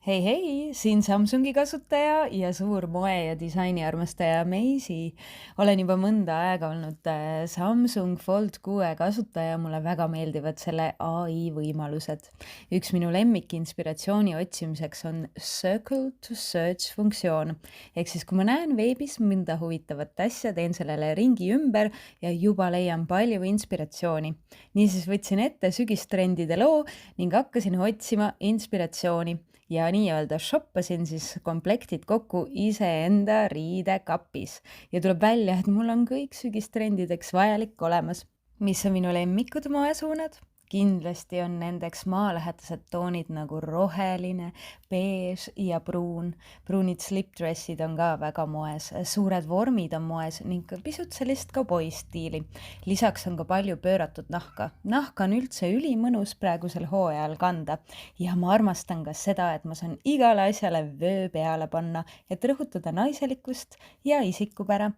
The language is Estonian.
Hei, hei, siin Samsungi kasutaja ja suur moe- ja disainiarmastaja Meisi. Olen juba mõnda aega olnud Samsung Fold 6 kasutaja, mulle väga meeldivad selle AI võimalused. Üks minu lemmik inspiratsiooni otsimiseks on Circle to Search funktsioon. Ehk siis, kui ma näen veebis mõnda huvitavat asja, teen sellele ringi ümber ja juba leian palju inspiratsiooni. Niisiis võtsin ette sügistrendide loo ning hakkasin otsima inspiratsiooni ja nii-öelda shoppasin siis komplektid kokku iseenda riidekapis ja tuleb välja, et mul on kõik sügistrendideks vajalik olemas. Mis on minu lemmikud moesuunad? Kindlasti on nendeks maalähedased toonid nagu roheline, beež ja pruun. Pruunid slipdressid on ka väga moes, suured vormid on moes ning pisut sellist kauboistiili. Lisaks on ka palju pööratud nahka. Nahk on üldse ülimõnus praegusel hooajal kanda ja ma armastan ka seda, et ma saan igale asjale vöö peale panna, et rõhutada naiselikkust ja isikupära.